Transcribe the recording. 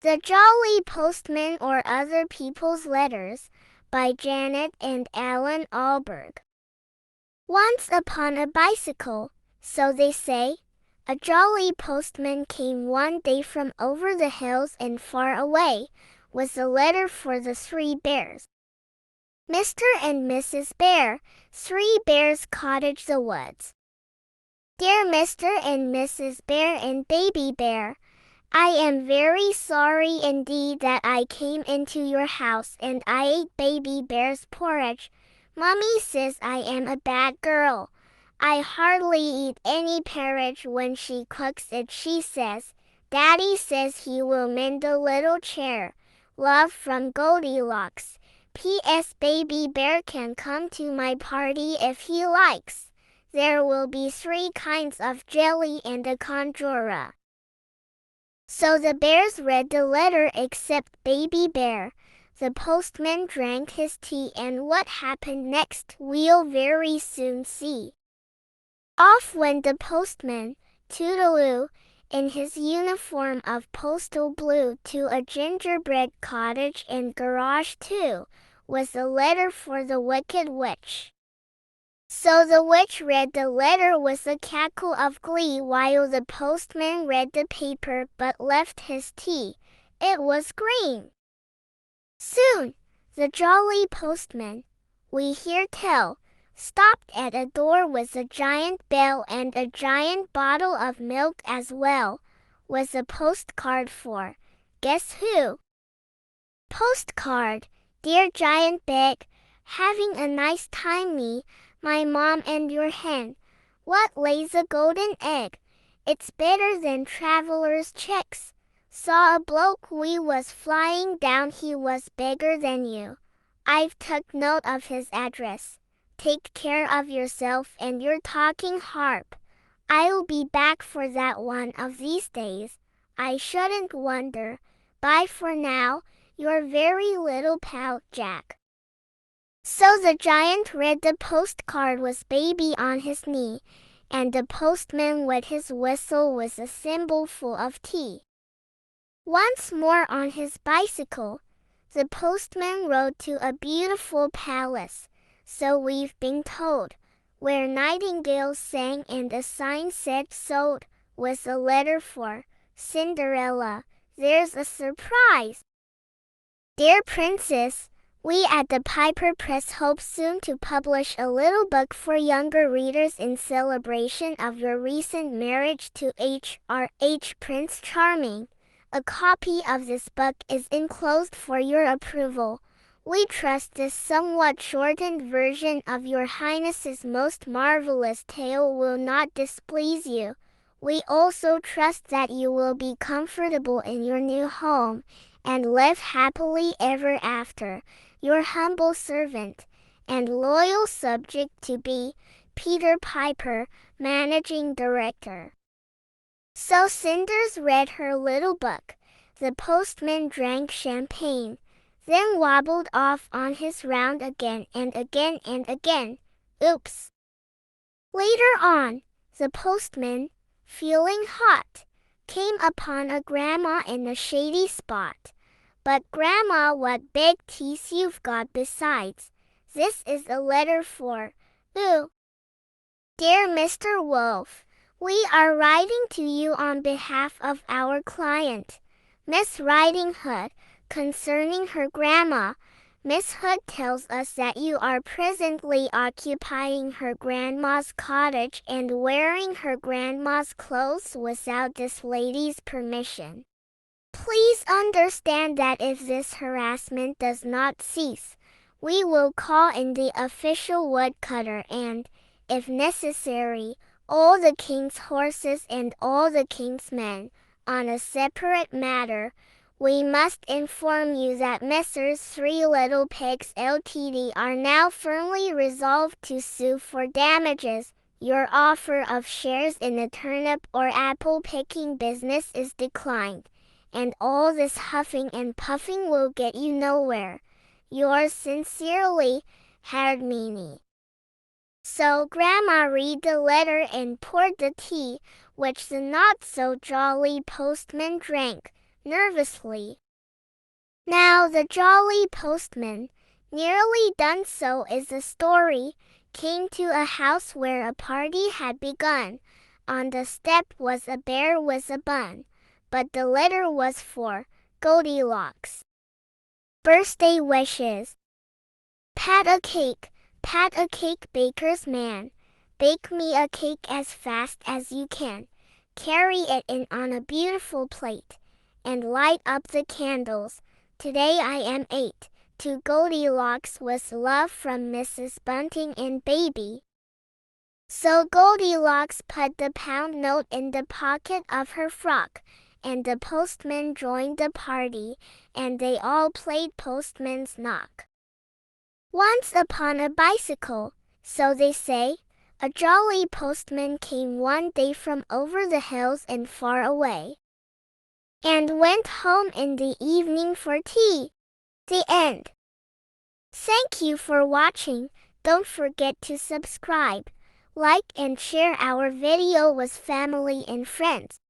The Jolly Postman or Other People's Letters by Janet and Alan Alberg. Once upon a bicycle, so they say, a jolly postman came one day from over the hills and far away, with a letter for the 3 bears. Mr. and Mrs. Bear, 3 Bears Cottage the Woods. Dear Mr. and Mrs. Bear and Baby Bear, I am very sorry indeed that I came into your house and I ate Baby Bear's porridge. Mommy says I am a bad girl. I hardly eat any porridge when she cooks it, she says. Daddy says he will mend a little chair. Love from Goldilocks. P.S. Baby Bear can come to my party if he likes. There will be 3 kinds of jelly and a conjura. So the bears read the letter except Baby Bear. The postman drank his tea, and what happened next we'll very soon see. Off went the postman, toodaloo, in his uniform of postal blue, to a gingerbread cottage and garage too, with a letter for the Wicked Witch. So the witch read the letter with a cackle of glee while the postman read the paper but left his tea. It was green. Soon, the jolly postman, we hear tell, stopped at a door with a giant bell and a giant bottle of milk as well, with a postcard for, guess who? Postcard, dear giant big, having a nice time me, my mom and your hen. What lays a golden egg? It's better than traveler's checks. Saw a bloke we was flying down, he was bigger than you. I've took note of his address. Take care of yourself and your talking harp. I'll be back for that one of these days. I shouldn't wonder. Bye for now, your very little pal, Jack. So the giant read the postcard with Baby on his knee, and the postman wet his whistle with a thimbleful of tea. Once more on his bicycle, the postman rode to a beautiful palace, so we've been told, where nightingales sang and a sign said sold, with a letter for Cinderella. There's a surprise! Dear Princess, we at the Piper Press hope soon to publish a little book for younger readers in celebration of your recent marriage to H.R.H. Prince Charming. A copy of this book is enclosed for your approval. We trust this somewhat shortened version of Your Highness's most marvelous tale will not displease you. We also trust that you will be comfortable in your new home and live happily ever after. Your humble servant and loyal subject to be, Peter Piper, Managing Director. So Cinders read her little book. The postman drank champagne, then wobbled off on his round again and again and again. Oops. Later on, the postman, feeling hot, came upon a grandma in a shady spot. But Grandma, what big teeth you've got besides. This is a letter for, Dear Mr. Wolf, we are writing to you on behalf of our client, Miss Riding Hood, concerning her grandma. Miss Hood tells us that you are presently occupying her grandma's cottage and wearing her grandma's clothes without this lady's permission. Please understand that if this harassment does not cease, we will call in the official woodcutter and, if necessary, all the king's horses and all the king's men. On a separate matter, we must inform you that Messrs. 3 Little Pigs Ltd. are now firmly resolved to sue for damages. Your offer of shares in the turnip or apple picking business is declined, and all this huffing and puffing will get you nowhere. Yours sincerely, Hardmeany. So Grandma read the letter and poured the tea, which the not-so-jolly postman drank, nervously. Now the jolly postman, nearly done so is the story, came to a house where a party had begun. On the step was a bear with a bun, but the letter was for Goldilocks. Birthday wishes. Pat a cake, baker's man. Bake me a cake as fast as you can. Carry it in on a beautiful plate, and light up the candles. Today I am 8. To Goldilocks with love from Mrs. Bunting and Baby. So Goldilocks put the pound note in the pocket of her frock, and the postman joined the party, and they all played postman's knock. Once upon a bicycle, so they say, a jolly postman came one day from over the hills and far away, and went home in the evening for tea. The end. Thank you for watching. Don't forget to subscribe, like and share our video with family and friends.